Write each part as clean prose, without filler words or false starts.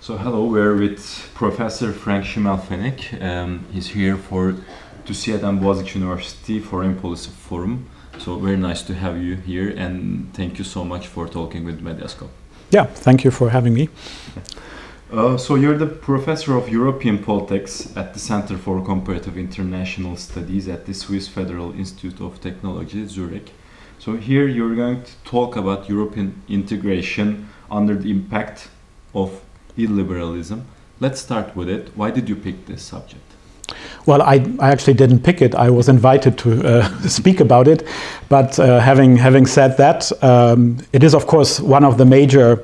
So hello, we're with Professor Frank Schimmelfennig. He's here to see at Boğaziçi University Foreign Policy Forum. So very nice to have you here, and thank you so much for talking with Medyascope. Yeah, thank you for having me. So you're the professor of European politics at the Center for Comparative International Studies at the Swiss Federal Institute of Technology, Zurich. So here you're going to talk about European integration under the impact of illiberalism. Let's start with it. Why did you pick this subject? Well, I actually didn't pick it. I was invited to speak about it. But having said that, it is, of course, one of the major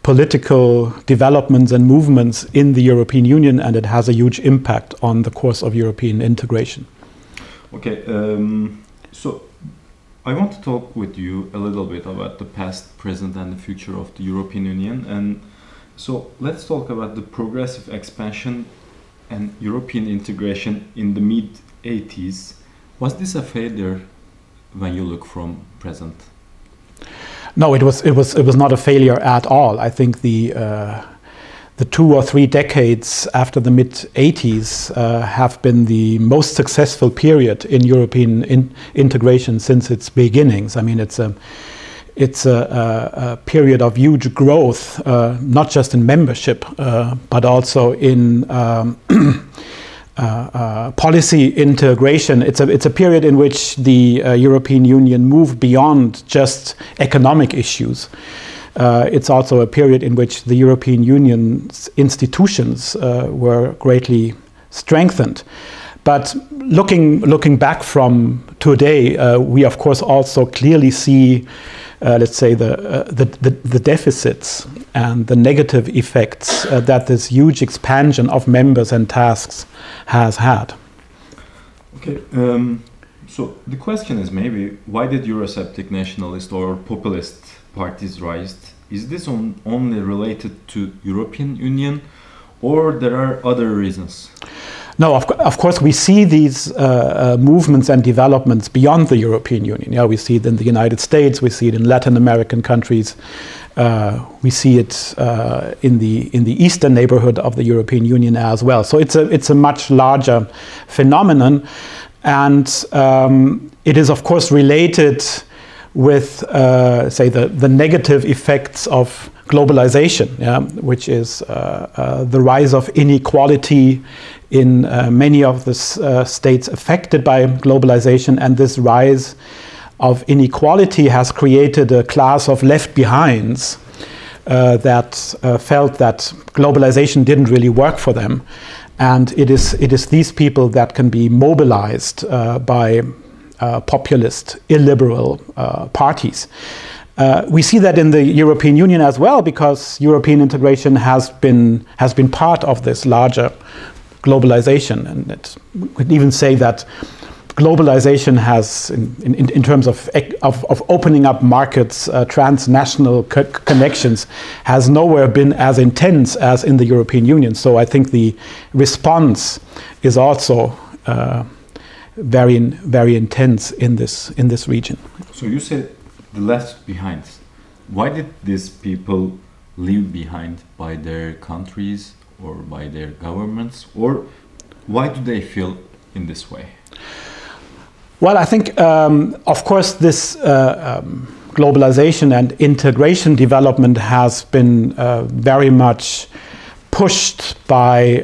political developments and movements in the European Union, and it has a huge impact on the course of European integration. Okay, so I want to talk with you a little bit about the past, present, and the future of the European Union. And so let's talk about the progressive expansion and European integration in the mid-80s. Was this a failure when you look from present? No, it was not a failure at all. I think the 2 or 3 decades after the mid-80s have been the most successful period in European integration since its beginnings. I mean, it's a period of huge growth, not just in membership, but also in policy integration. It's a period in which the European Union moved beyond just economic issues. It's also a period in which the European Union's institutions were greatly strengthened. But looking back from today, we of course also clearly see, let's say, the deficits and the negative effects that this huge expansion of members and tasks has had. Okay, so the question is maybe, why did Eurosceptic nationalist or populist parties rise? Is this only related to European Union, or there are other reasons? No, of course we see these movements and developments beyond the European Union. Yeah, we see it in the United States, we see it in Latin American countries, we see it in the eastern neighborhood of the European Union as well. So it's a much larger phenomenon, and it is of course related with say the negative effects of globalization, yeah, which is the rise of inequality in many of the states affected by globalization, and this rise of inequality has created a class of left-behinds that felt that globalization didn't really work for them, and it is these people that can be mobilized by populist, illiberal parties. We see that in the European Union as well, because European integration has been part of this larger globalization, and we could even say that globalization has, in terms of opening up markets, transnational connections, has nowhere been as intense as in the European Union. So I think the response is also very intense in this region. So you said the left behind. Why did these people leave behind by their countries or by their governments, or why do they feel in this way? Well, I think, of course, this globalization and integration development has been very much pushed by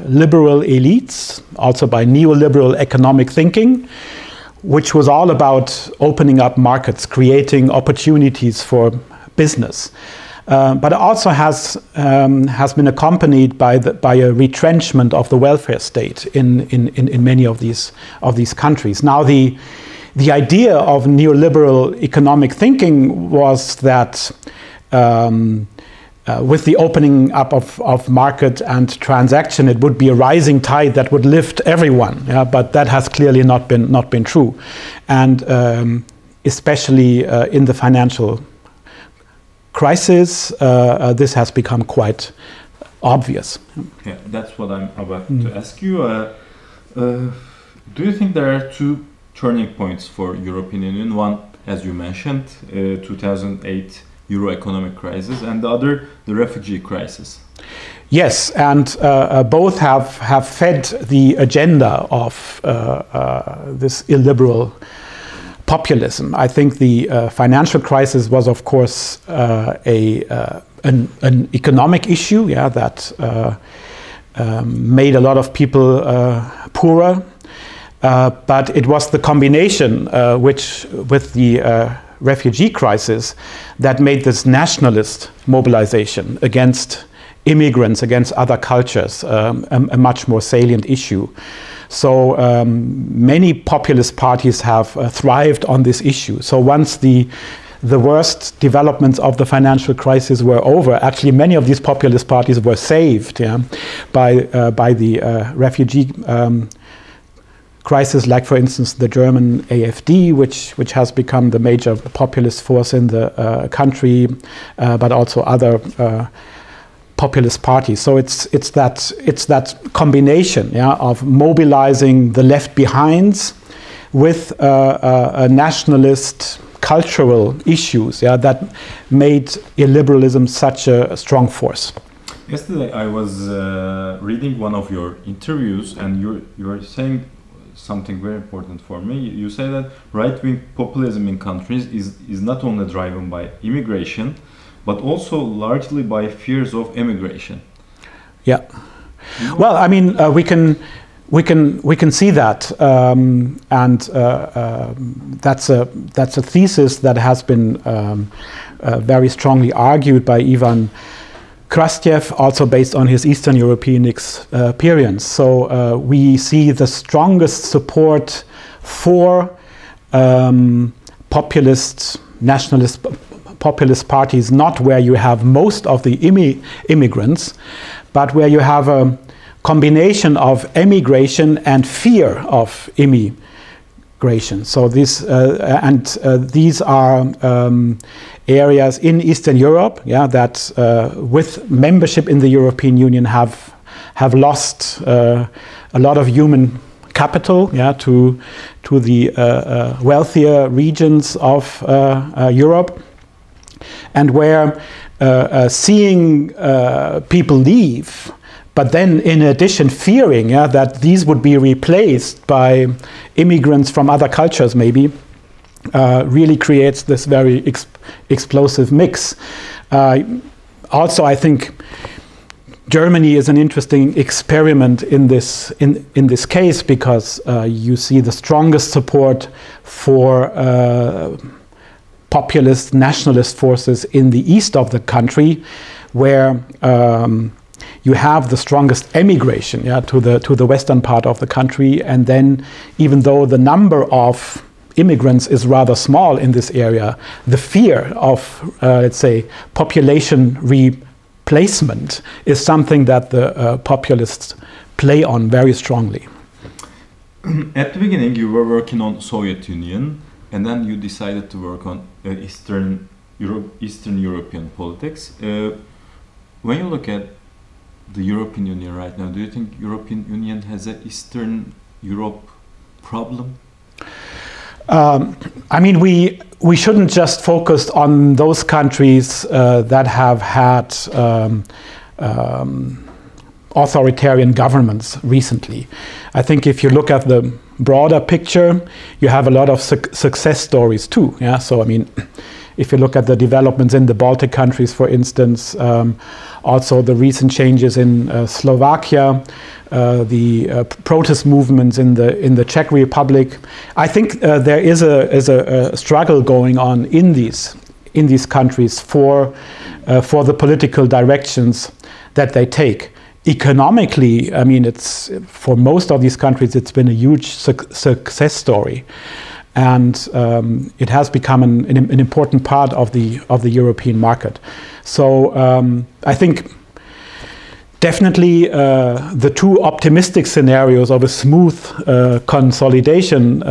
liberal elites, also by neoliberal economic thinking, which was all about opening up markets, creating opportunities for business. But it also has been accompanied by a retrenchment of the welfare state in many of these countries. Now, the idea of neoliberal economic thinking was that with the opening up of market and transaction, it would be a rising tide that would lift everyone. Yeah? But that has clearly not been true, and especially in the financial crisis, this has become quite obvious. Yeah, that's what I'm about to ask you. Do you think there are 2 turning points for European Union? One, as you mentioned, 2008 Euro economic crisis, and the other, the refugee crisis. Yes, and both have fed the agenda of this illiberal populism. I think the financial crisis was, of course, an economic issue, yeah, that made a lot of people poorer. But it was the combination with the refugee crisis that made this nationalist mobilization against immigrants, against other cultures, a much more salient issue. So many populist parties have thrived on this issue. So once the worst developments of the financial crisis were over, actually many of these populist parties were saved, yeah, by the refugee crisis, like for instance the German AfD, which has become the major populist force in the country, but also other populist parties. So it's that combination, yeah, of mobilizing the left behinds with a nationalist cultural issues, yeah, that made illiberalism such a strong force. Yesterday I was reading one of your interviews, and you're saying something very important for me. You say that right-wing populism in countries is not only driven by immigration, but also largely by fears of emigration. Yeah. Well, I mean, we can see that, and that's a thesis that has been very strongly argued by Ivan Krastev, also based on his Eastern European experience. So we see the strongest support for nationalist populist parties, not where you have most of the immigrants, but where you have a combination of emigration and fear of immigration. So these are areas in Eastern Europe, yeah, that with membership in the European Union have lost a lot of human capital, yeah, to the wealthier regions of Europe, and where seeing people leave, but then in addition fearing, yeah, that these would be replaced by immigrants from other cultures maybe, really creates this very explosive mix. Also, I think Germany is an interesting experiment in this case, because you see the strongest support for populist nationalist forces in the east of the country, where you have the strongest emigration, yeah, to the western part of the country, and then even though the number of immigrants is rather small in this area, the fear of let's say population replacement is something that the populists play on very strongly. At the beginning you were working on Soviet Union, and then you decided to work on Eastern European politics. When you look at the European Union right now, do you think European Union has an Eastern Europe problem? I mean, we shouldn't just focus on those countries that have had authoritarian governments recently. I think if you look at the broader picture, you have a lot of success stories too. Yeah, so I mean, if you look at the developments in the Baltic countries, for instance, also the recent changes in Slovakia, the protest movements in the Czech Republic, I think there is a struggle going on in these countries for the political directions that they take. Economically, I mean, it's for most of these countries, it's been a huge success story, and it has become an important part of the European market. So I think definitely the two optimistic scenarios of a smooth consolidation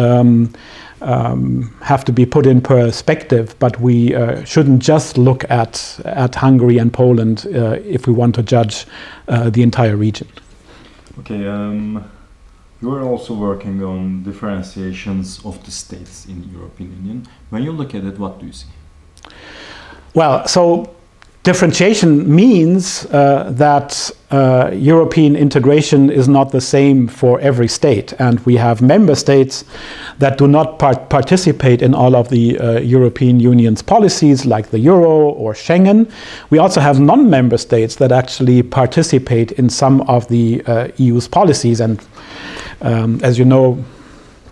have to be put in perspective, but we shouldn't just look at Hungary and Poland if we want to judge the entire region. Okay, you are also working on differentiations of the states in the European Union. When you look at it, what do you see? Well, so differentiation means that European integration is not the same for every state, and we have member states that do not participate in all of the European Union's policies, like the euro or Schengen. We also have non-member states that actually participate in some of the EU's policies, and as you know,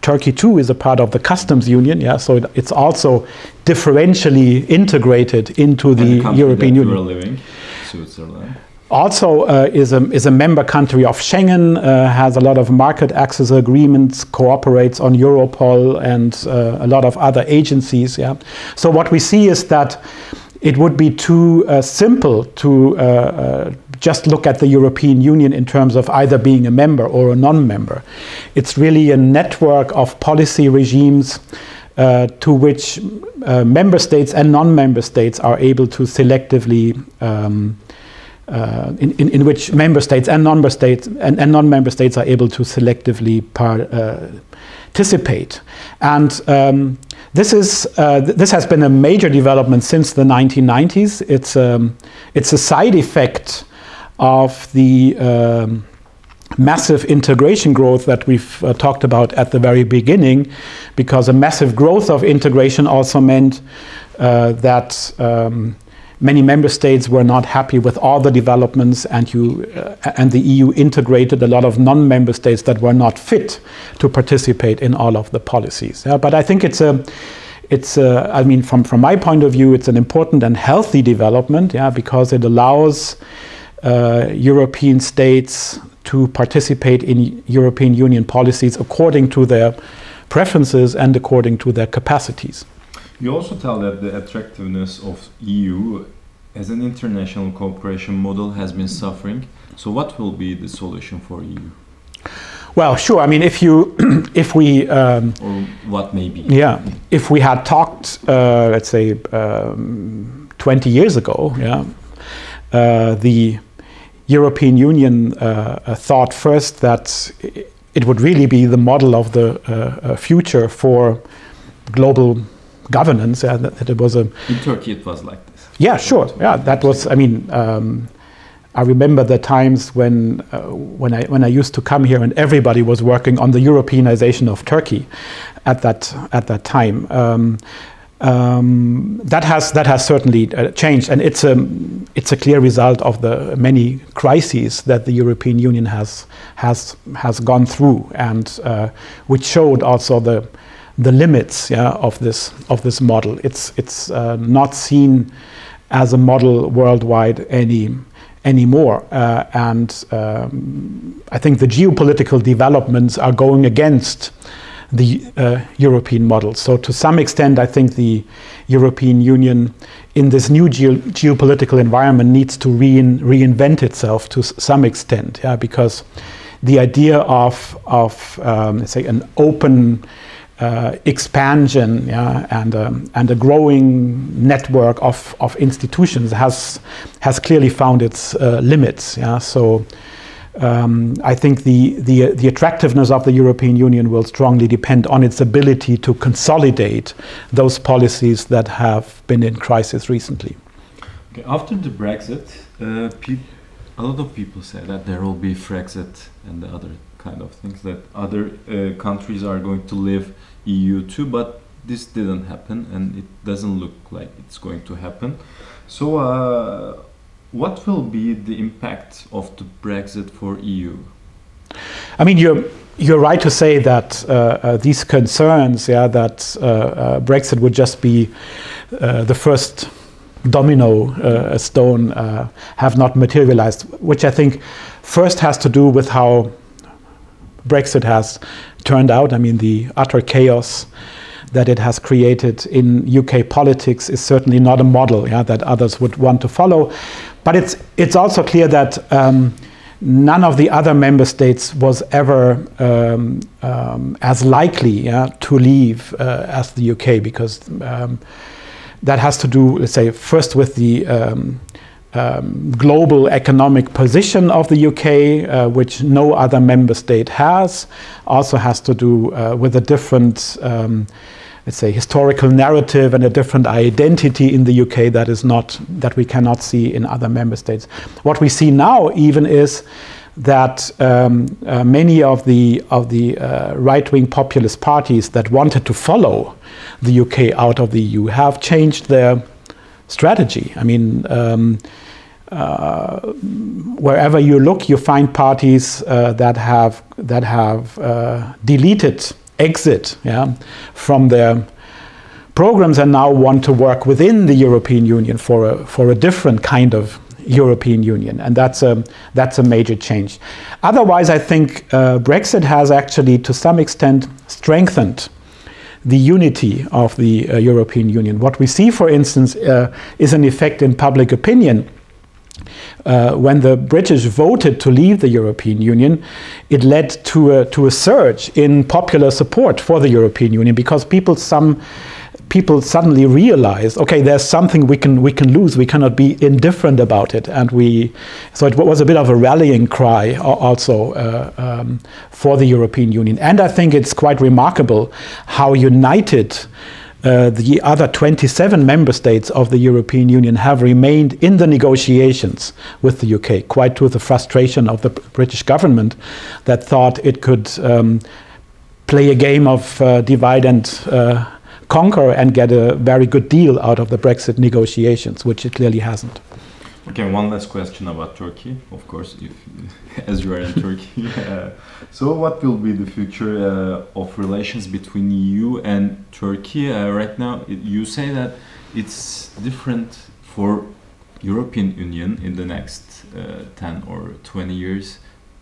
Turkey too is a part of the customs union, yeah. So it's also differentially integrated into the European Union. You are living, Switzerland. Also is a member country of Schengen, has a lot of market access agreements, cooperates on Europol and a lot of other agencies. Yeah. So what we see is that it would be too simple to just look at the European Union in terms of either being a member or a non-member. It's really a network of policy regimes to which member states and non-member states are able to selectively in which member states and non-member states are able to selectively participate. And this has been a major development since the 1990s. It's a side effect of the massive integration growth that we've talked about at the very beginning, because a massive growth of integration also meant that many member states were not happy with all the developments, and the EU integrated a lot of non-member states that were not fit to participate in all of the policies. Yeah, but I think I mean, from my point of view, it's an important and healthy development, yeah, because it allows European states to participate in European Union policies according to their preferences and according to their capacities. You also tell that the attractiveness of EU as an international cooperation model has been suffering. So what will be the solution for EU? Well, sure. I mean, if we or what may be. Yeah, if we had talked, let's say, 20 years ago, yeah, the European Union thought first that it would really be the model of the future for global governance. That it was in Turkey it was like this. Yeah, sure. Yeah, that was. I mean, I remember the times when I used to come here and everybody was working on the Europeanization of Turkey at that time. That has certainly changed, and it's a clear result of the many crises that the European Union has gone through, and which showed also the limits, yeah, of this model. It's not seen as a model worldwide anymore, and I think the geopolitical developments are going against the European model. So to some extent, I think the European Union in this new geopolitical environment needs to reinvent itself to some extent, yeah, because the idea of let's say an open expansion, yeah, and a growing network of institutions has clearly found its limits, yeah. So I think the attractiveness of the European Union will strongly depend on its ability to consolidate those policies that have been in crisis recently. Okay, after the Brexit, a lot of people say that there will be Frexit and the other kind of things, that other countries are going to leave EU too, but this didn't happen, and it doesn't look like it's going to happen. So what will be the impact of the Brexit for EU? I mean, you're right to say that these concerns, yeah, that Brexit would just be the first domino stone, have not materialized, which I think first has to do with how Brexit has turned out. I mean, the utter chaos that it has created in UK politics is certainly not a model, yeah, that others would want to follow. But it's also clear that none of the other member states was ever as likely, yeah, to leave as the UK, because that has to do, let's say, first with the global economic position of the UK, which no other member state has. Also has to do with a different let's say, historical narrative and a different identity in the UK that we cannot see in other member states. What we see now even is that many of the right-wing populist parties that wanted to follow the UK out of the EU have changed their strategy. I mean, wherever you look, you find parties that have deleted, exit, from their programs and now want to work within the European Union for a different kind of European Union, and that's a major change. Otherwise, I think Brexit has actually, to some extent, strengthened the unity of the European Union. What we see, for instance, is an effect in public opinion. When the British voted to leave the European Union, it led to a surge in popular support for the European Union, because people suddenly realized, okay, there's something we can lose. We cannot be indifferent about it, and so it was a bit of a rallying cry also for the European Union. And I think it's quite remarkable how united the other 27 member states of the European Union have remained in the negotiations with the UK, quite to the frustration of the British government that thought it could play a game of divide and conquer and get a very good deal out of the Brexit negotiations, which it clearly hasn't. Okay, one last question about Turkey, of course, as you are in Turkey. So what will be the future of relations between EU and Turkey? Right now, you say that it's different for European Union in the next 10 or 20 years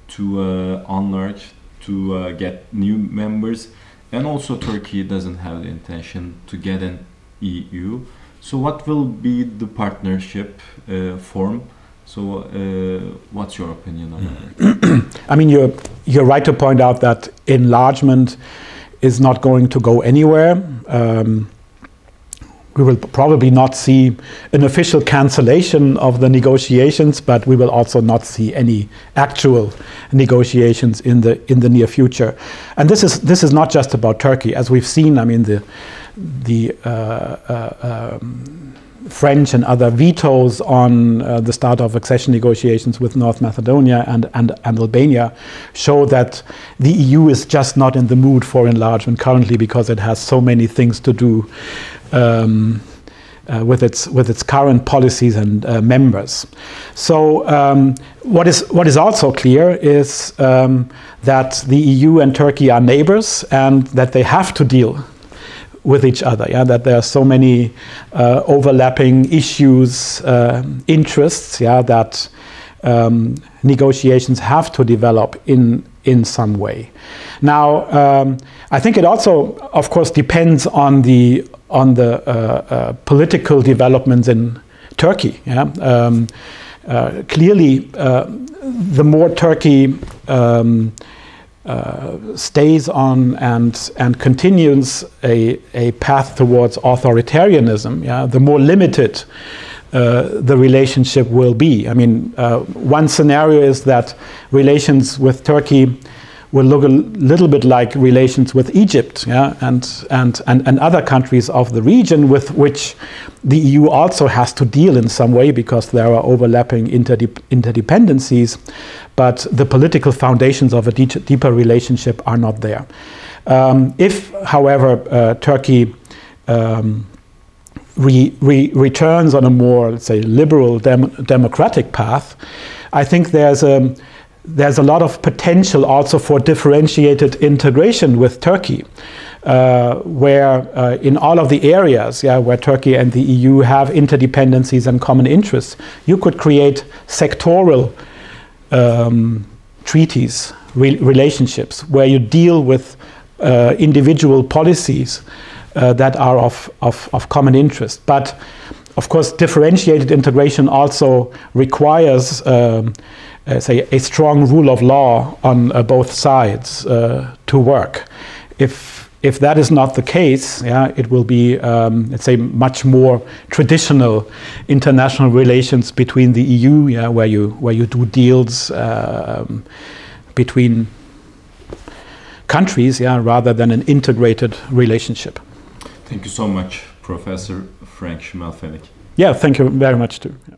to enlarge, to get new members. And also Turkey doesn't have the intention to get an EU. So what will be the partnership form? So what's your opinion on that? I mean, you're right to point out that enlargement is not going to go anywhere. We will probably not see an official cancellation of the negotiations, but we will also not see any actual negotiations in the near future. And this is not just about Turkey, as we've seen. I mean, the French and other vetoes on the start of accession negotiations with North Macedonia and Albania show that the EU is just not in the mood for enlargement currently, because it has so many things to do with its current policies and members. So what is also clear is that the EU and Turkey are neighbors, and that they have to deal with each other. Yeah, that there are so many overlapping issues, interests. Yeah, that negotiations have to develop in some way. Now, I think it also, of course, depends on the political developments in Turkey. Yeah? Clearly, the more Turkey stays on and continues a path towards authoritarianism, yeah, the more limited the relationship will be. I mean, one scenario is that relations with Turkey will look a little bit like relations with Egypt, yeah, and other countries of the region with which the EU also has to deal in some way, because there are overlapping interdependencies, but the political foundations of a deeper relationship are not there. If, however, Turkey returns on a more, let's say, liberal democratic path, I think there's a lot of potential also for differentiated integration with Turkey, where in all of the areas, yeah, where Turkey and the EU have interdependencies and common interests, you could create sectoral treaties, relationships, where you deal with individual policies that are of common interest. But of course, differentiated integration also requires say, a strong rule of law on both sides to work. If that is not the case, yeah, it will be, let's say, much more traditional international relations between the EU, yeah, where you do deals between countries, yeah, rather than an integrated relationship. Thank you so much, Professor Frank Schimmelfennig. Yeah, thank you very much too. Yeah.